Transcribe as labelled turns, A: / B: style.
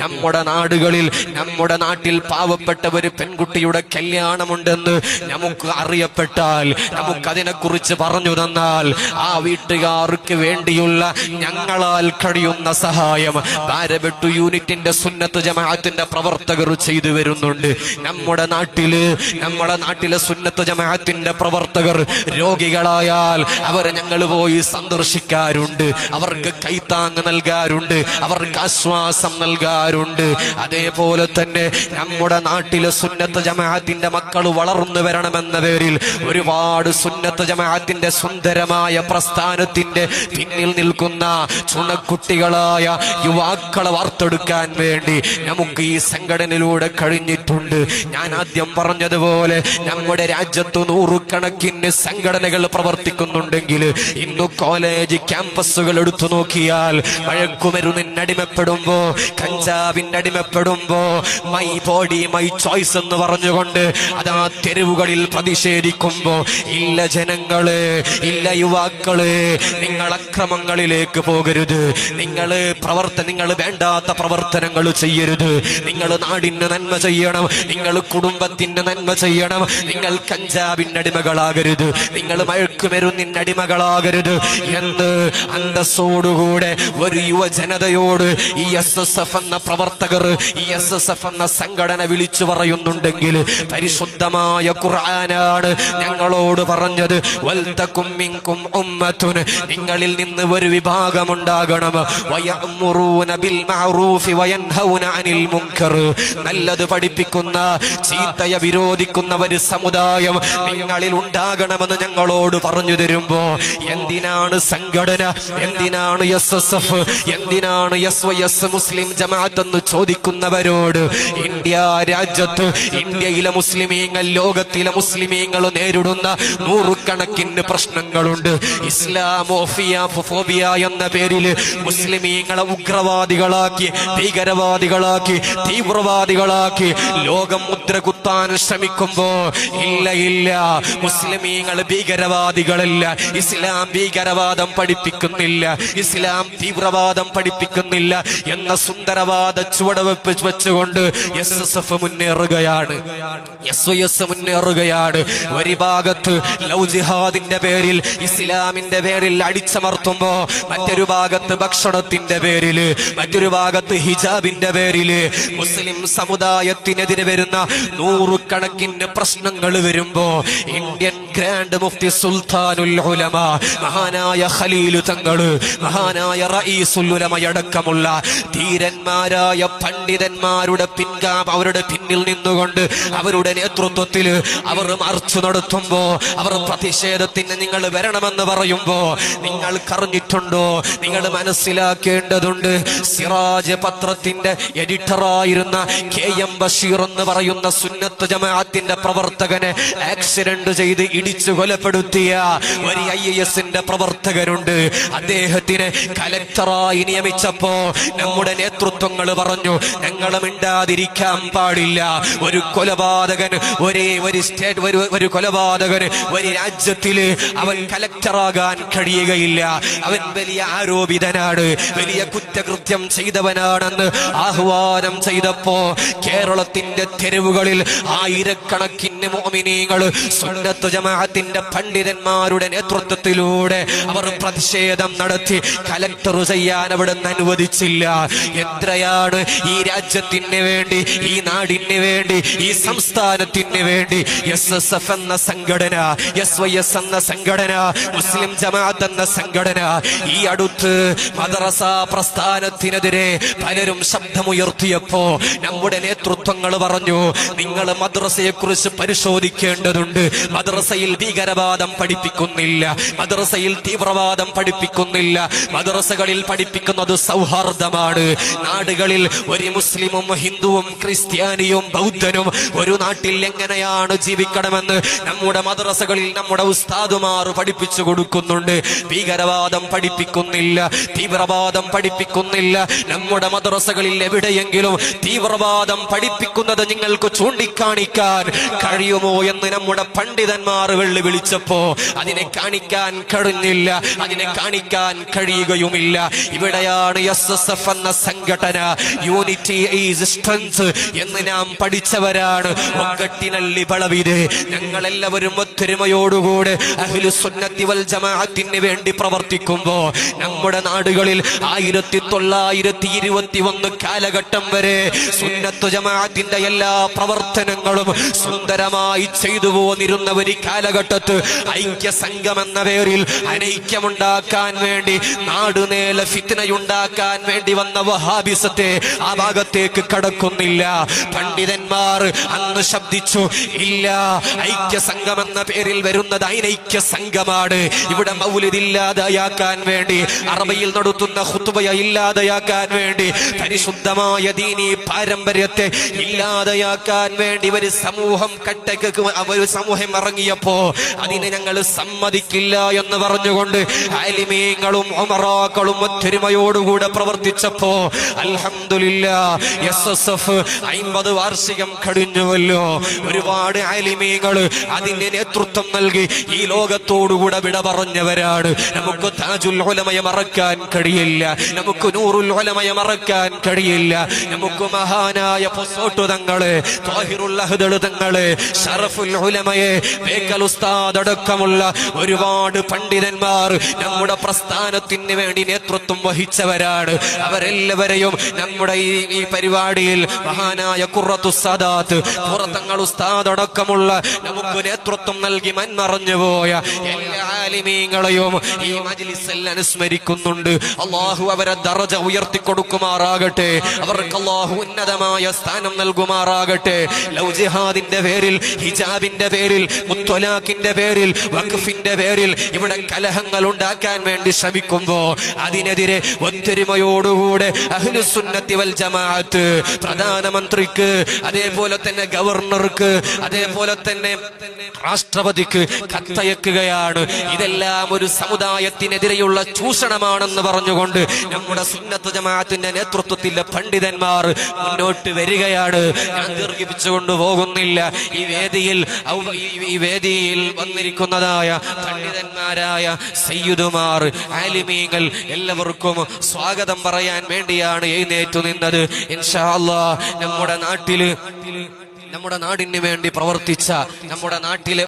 A: നമ്മുടെ നാടുകളിൽ, നമ്മുടെ നാട്ടിൽ പാവപ്പെട്ട ഒരു പെൺകുട്ടിയുടെ കല്യാണമുണ്ടെന്ന് നമുക്ക് അറിയപ്പെട്ടാൽ, നമുക്കതിനെ കുറിച്ച് പറഞ്ഞു തന്നാൽ, ആ വീട്ടുകാർക്ക് വേണ്ടിയുള്ള ഞങ്ങളാൽ കഴിയുന്ന സഹായം ബാരബെട്ടു യൂണിറ്റിന്റെ സുന്നത്ത് ജമാഅത്തിന്റെ പ്രവർത്തകർ ചെയ്തു വരുന്നുണ്ട്. നമ്മുടെ നാട്ടിലെ സുന്നത്ത് ജമാഅത്തിന്റെ പ്രവർത്തകർ രോഗികളായാൽ അവരെ ഞങ്ങൾ പോയി സന്ദർശിക്കാറുണ്ട്, അവർക്ക് കൈത്താങ് നൽകാറുണ്ട്, അവർക്ക് ആശ്വാസം നൽകാറുണ്ട്. അതേപോലെ തന്നെ നമ്മുടെ നാട്ടിലെ സുന്നത്ത് ജമാഅത്തിന്റെ മക്കൾ വളർന്നു വരണമെന്ന പേരിൽ ഒരുപാട് സുന്നത്ത് ജമാഅത്തിന്റെ സുന്ദരമായ പ്രസ്ഥാനത്തിന്റെ പിന്നിൽ നിൽക്കുന്ന ചുണക്കുട്ടികളായ യുവാക്കളെ വാർത്തെടുക്കാൻ വേണ്ടി നമുക്ക് ഈ സംഘടനയിലൂടെ കഴിഞ്ഞിട്ടുണ്ട്. ഞാൻ ആദ്യം പറഞ്ഞതുപോലെ നമ്മുടെ രാജ്യത്ത് നൂറുകണക്കിന് സംഘടനകൾ പ്രവർത്തിക്കുന്നുണ്ടെങ്കിൽ ഇന്ന് കോളേജ് ക്യാമ്പസുകൾ എടുത്തു നോക്കിയാൽ മയക്കുമരുന്നിന് അടിമപ്പെടുമ്പോ, കഞ്ചാവിന് അടിമപ്പെടുമ്പോ മൈ ബോഡി മൈ ചോയ്സ് എന്ന് പറഞ്ഞുകൊണ്ട് അതാ തെരുവുകളിൽ പ്രതിഷേധിക്കുമ്പോ, ഇല്ല ജനങ്ങള്, ഇല്ല യുവാക്കള്, നിങ്ങൾ അക്രമങ്ങളിലേക്ക് പോകരുത്, നിങ്ങൾ വേണ്ടാത്ത പ്രവർത്തനങ്ങൾ ചെയ്യരുത്, നിങ്ങൾ നാടിന് നന്മ ചെയ്യണം, നിങ്ങൾ കുടുംബത്തിന് നന്മ ചെയ്യണം, നിങ്ങൾ കഞ്ചാവിന് അടിമകളാകരുത്, നിങ്ങൾ മയക്കുമരുന്നിന് അടിമകളാകരുത് എന്ന് അന്തസ്സോടുകൂടെ ഒരു യുവജനതയോട് ഈ SSF എന്ന പ്രവർത്തകർ, ഈ SSF എന്ന സംഘടന വിളിച്ചു പറയുന്നുണ്ടെങ്കിൽ പരിശുദ്ധമായ ഖുർആനാണ് ഞങ്ങളോട് പറഞ്ഞത്. വൽതകും മിൻകും ഉമ്മത്തുൻ, നിങ്ങളിൽ നിന്ന് ഒരു വിഭാഗമുണ്ടാകണം, വയഅ്മുറൂന ബിൽ മഅറൂഫി വയൻഹൗന അനിൽ മുൻകർ, നല്ലത് പഠിപ്പിക്കുന്ന, ചീത്തയെ വിരോധിക്കുന്ന ഒരു സമുദായം നിങ്ങളിൽ ഉണ്ടാകണമെന്ന് ഞങ്ങളോട് പറഞ്ഞു തരുമ്പോ, എന്തിനാണ് സംഘടന, എന്തിനാണ് SSF, എന്തിനാണ് SYS മുസ്ലിം ജമാഅത്ത് എന്ന് ചോദിക്കുന്നവരോട് ഇന്ത്യ രാജ്യത്ത്, ഇന്ത്യയിലെ മുസ്ലിമീങ്ങൾ, ലോകത്തിലെ മുസ്ലിമീങ്ങൾ നേരിടുന്ന നൂറുകണക്കിന് പ്രശ്നങ്ങളുണ്ട്. ഇസ്ലാമോഫോബിയ എന്ന പേരിൽ മുസ്ലിമീങ്ങളെ ഉഗ്രവാദികളാക്കി, ഭീകരവാദികളാക്കി, തീവ്രവാദികളാക്കി ലോകം മുദ്ര കുത്താൻ ശ്രമിക്കുമ്പോ, ഇല്ല, മുസ്ലിമീങ്ങൾ ഭീകരവാദികളല്ല, ഇസ്ലാം ഭീകരവാദം പഠിപ്പിക്കുന്നില്ല, ഇസ്ലാം തീവ്രവാദം പഠിപ്പിക്കുന്നില്ല എന്ന സുന്ദരവാദ ചുവടുവെപ്പ് വെച്ചുകൊണ്ട് SSF മുന്നേറുകയാണ്, SYS മുന്നേറുകയാണ്. ഒരു ഭാഗത്ത് ലവ് ജിഹാദിന്റെ പേരിൽ, ഇസ്ലാമിന്റെ പേരിൽ അടിച്ചമർത്തുമ്പോ, മറ്റൊരു ഭാഗത്ത് ഭക്ഷണത്തിന്റെ പേരിൽ, മറ്റൊരു ഭാഗത്ത് ഹിജാബിന്റെ പേരിൽ മുസ്ലിം സമുദായത്തിനെതിരെ വരുന്ന നൂറുകണക്കിന് പ്രശ്നങ്ങൾ വരുമ്പോ, ഇന്ത്യൻ ഗ്രാൻഡ് മുഫ്തി സുൽത്താനുൽ ഉലമ മഹാനായ ഖലീലു തങ്ങള്, മഹാനായ റഈസുൽ ഉലമ അടക്കമുള്ള ധീരന്മാരായ പണ്ഡിതന്മാരുടെ അവരുടെ പിന്നിൽ നിന്നുകൊണ്ട് അവരുടെ നേതൃത്വത്തിൽ അവർ മാർച്ച് നടത്തുമ്പോ, അവർ പ്രതിഷേധത്തിന് നിങ്ങൾ വരണമെന്ന് പറയുമ്പോ, നിങ്ങൾ അറിഞ്ഞിട്ടുണ്ടോ, നിങ്ങൾ മനസ്സിലാക്കേണ്ടതുണ്ട്. സിറാജ് പത്രത്തിന്റെ എഡിറ്ററായിരുന്ന KM ബഷീർ എന്ന് പറയുന്ന സുന്നത്ത് ജമാഅത്തിന്റെ പ്രവർത്തകനെ ആക്സിഡന്റ് ചെയ്ത് ഇടിച്ചു കൊലപ്പെടുത്തിയ ഒരു IASന്റെ പ്രവർത്തകരുണ്ട്. അദ്ദേഹത്തിനെ കലക്ടറായി നിയമിച്ചപ്പോ നമ്മുടെ നേതൃത്വങ്ങൾ പറഞ്ഞു, ഞങ്ങൾ മിണ്ടാതിരിക്കാൻ പാടില്ല. ഒരു കൊലപാതകൻ, ഒരു കൊലപാതകൻ ഒരു രാജ്യത്തില് അവൻ കലക്ടറാകാൻ കഴിയുകയില്ല. അവൻ വലിയ ആരോപിതനാണ്, വലിയ കുറ്റകൃത്യം ചെയ്തവനാണെന്ന് ആഹ്വാനം ചെയ്തപ്പോ കേരളത്തിന്റെ തെരുവുകളിൽ ആയിരക്കണക്കിന് മുഅ്മിനീങ്ങൾ സുന്നത്ത് ജമാഅത്തിന്റെ പണ്ഡിതന്മാരുടെ നേതൃത്വത്തിലൂടെ അവർ പ്രതിഷേധം നടത്തി. കലക്ടർ ചെയ്യാൻ അവിടെ നിന്ന് അനുവദിച്ചില്ല. എത്രയാണ് ഈ രാജ്യത്തിന് വേണ്ടി, ഈ നാടിന് വേണ്ടി, ഈ സംസ്ഥാനത്തിന് വേണ്ടി SSF എന്ന സംഘടന, SYS എന്ന സംഘടന, മുസ്ലിം ജമാഅത്ത് എന്ന സംഘടന ഈ അടുത്ത് മദ്രസ പ്രസ്ഥാനത്തിനെതിരെ പലരും ശബ്ദമുയർത്തിയപ്പോ നമ്മുടെ നേതൃത്വങ്ങൾ പറഞ്ഞു, നിങ്ങൾ മദ്രസയെ കുറിച്ച് പരിശോധിക്കേണ്ടതുണ്ട്. മദ്രസയിൽ ഭീകരവാദം പഠിപ്പിക്കുന്നില്ല, മദ്രസയിൽ തീവ്രവാദം പഠിപ്പിക്കുന്നില്ല, മദ്രസകളിൽ പഠിപ്പിക്കുന്നത് സൗഹാർദ്ദമാണ്. നാടുകളിൽ ഒരു മുസ്ലിമും ഹിന്ദുവും ക്രിസ്ത്യാനിയും ബൗദ്ധനും ഒരു നാട്ടിൽ എങ്ങനെയാണ് ജീവിക്കണമെന്ന് നമ്മുടെ മദ്രസകളിൽ നമ്മുടെ ഉസ്താദുമാർ പഠിപ്പിച്ചു കൊടുക്കുന്നുണ്ട്. ഭീകരവാദം പഠിപ്പിക്കുന്നില്ല, തീവ്രവാദം പഠിപ്പിക്കുന്നില്ല. നമ്മുടെ മദ്രസകളിൽ എവിടെയെങ്കിലും തീവ്രവാദം പഠിപ്പിക്കുന്നത് നിങ്ങൾക്ക് ചൂണ്ടിക്കാണിക്കാൻ കഴിയുമോ എന്ന് നമ്മുടെ പണ്ഡിതന്മാർ വിളിച്ചപ്പോ അതിനെ കാണിക്കാൻ കഴിഞ്ഞില്ല, അതിനെ കാണിക്കാൻ കഴിയുകയുമില്ല. ഇവിടെയാണ് SSF എന്ന സംഘടന, യൂണിറ്റി ഈസ് സ്ട്രെങ്ത് എന്ന് നാം പഠിച്ചവരാണ്. ഒക്കട്ടിനള്ളി വളവില് ഞങ്ങളെല്ലാവരും ഒത്തൊരുമയോടുകൂടെ അഹ്ലുസുന്നത്തി വൽ ജമാഅത്തിന് വേണ്ടി പ്രവർത്തിക്കുമ്പോ നമ്മുടെ നാടുകളിൽ 1921 കാലഘട്ടം വരെ സുന്നത്ത് ജമാഅത്തിന്റെ എല്ലാ പ്രവർത്തനങ്ങളും സുന്ദരമായി ചെയ്തു പോന്നിരുന്ന ഒരു കാലഘട്ടത്ത് ഐക്യ സംഘം എന്ന പേരിൽ അനൈക്യമുണ്ടാക്കാൻ വേണ്ടി, നാടുനേല ഫിത്നയുണ്ടാക്കാൻ വേണ്ടി വന്ന വഹാബിസത്തെ ആ ഭാഗത്തേക്ക് കടക്കുന്നില്ല. പണ്ഡിതന്മാർ അന്ന് ശബ്ദിച്ചു, ഇല്ല, ഐക്യ സംഘം എന്ന പേരിൽ വരുന്നത് അനൈക്യ സംഘമാണ്. ഇവിടെ മൗലിദ് ഇല്ലാതെയാക്കാൻ വേണ്ടി, അറബിയിൽ നടത്തുന്ന ഖുത്ബയ ഇല്ലാതെയാക്കാൻ വേണ്ടി, പരിശുദ്ധമായ ദീനി പാരമ്പര്യത്തെ ഇല്ലാതെയാക്കാൻ വേണ്ടി ഒരു സമൂഹം സമൂഹം ഇറങ്ങിയപ്പോ അതിനെ ഞങ്ങൾ സമ്മതിക്കില്ല എന്ന് പറഞ്ഞുകൊണ്ട് ആലിമീങ്ങളും ഉമറാക്കളും ഒത്തൊരുമയോടുകൂടെ പ്രവർത്തിച്ചപ്പോ അൽഹംദുലില്ലാഹ് SSF 50 വാർഷികം കഴിഞ്ഞുവല്ലോ. ഒരുപാട് ആലിമീങ്ങൾ അതിന്റെ നേതൃത്വം നൽകി ഈ ലോകത്തോടുകൂടെ വിട പറഞ്ഞവരാണ്. നമുക്ക് താജുൽ ഉലമയെ മറക്കാൻ കഴിയില്ല, നമുക്ക് നൂറുൽ ഉലമയെ മറക്കാൻ കഴിയില്ല, നമുക്ക് മഹാനായ പൊസോട്ടു തങ്ങളെ, ത്വാഹിറുൽ അഹ്ദൽ തങ്ങളെ, ശറഫുൽ ഉലമയെ, ബേക്കൽ ഉസ്താദ് അടക്കമുള്ള ഒരുപാട് പണ്ഡിതന്മാർ നമ്മുടെ പ്രസ്ഥാനത്തിന് വേണ്ടി നേതൃത്വം വഹിച്ചവരാണ്. അവരെല്ലാവരെയും നമ്മുടെ ഈ പരിപാടിയിൽ മഹാനായ ഖുറത്തുസ് സാദാത്ത് ഖുറത്തങ്ങൾ ഉസ്താദ് അടക്കമുള്ള നമുക്ക് നേതൃത്വം നൽകി മൺമറഞ്ഞുപോയ എല്ലാ ആലിമീങ്ങളെയും ഈ മജ്ലിസിൽ അനുസ്മരിക്കുന്നുണ്ട്. അല്ലാഹു അവരെ ദറജ ഉയർത്തി കൊടുക്കുമാറാകട്ടെ, അവർക്ക് അല്ലാഹു ഉന്നതമായ സ്ഥാനം നൽകുമാറാകട്ടെ. ലവ് ജിഹാദിന്റെ പേരിൽ, ഹിജാബിന്റെ പേരിൽ, മുത്തലാഖിന്റെ പേരിൽ, വഖഫിന്റെ പേരിൽ ഇവിടെ കലഹങ്ങൾ ഉണ്ടാക്കാൻ വേണ്ടി ശ്രമിക്കുമ്പോ അതിനെതിരെ ഒത്തൊരുമയോടുകൂടെ അഹ്ലുസുന്നത്തി വൽ ജമാഅത്ത് പ്രധാനമന്ത്രിക്ക്, അതേപോലെ തന്നെ ഗവർണർക്ക്, അതേപോലെ തന്നെ രാഷ്ട്രപതിക്ക് കത്തയക്കുകയാണ്. ഇതെല്ലാം ഒരു സമുദായത്തിനെതിരെയുള്ള ചൂഷണമാണെന്ന് പറഞ്ഞുകൊണ്ട് നമ്മുടെ സുന്നത്ത് ജമാഅത്തിന്റെ നേതൃത്വത്തിലെ പണ്ഡിതന്മാർ മുന്നോട്ട് വരികയാണ്. ഞാൻ ദീർഘിപ്പിച്ചുകൊണ്ട് പോകുന്നില്ല. ഈ വേദിയിൽ വന്നിരിക്കുന്നതായ പണ്ഡിതന്മാരായ സയ്യിദുമാർ, ആലിമീങ്ങൾ എല്ലാവർക്കും സ്വാഗതം പറയാൻ വേണ്ടിയാണ് എഴുന്നേറ്റു നിന്നത്. ഇൻഷാ അല്ലാഹ് നമ്മുടെ നാടിന് വേണ്ടി പ്രവർത്തിച്ച, നമ്മുടെ നാട്ടിലെ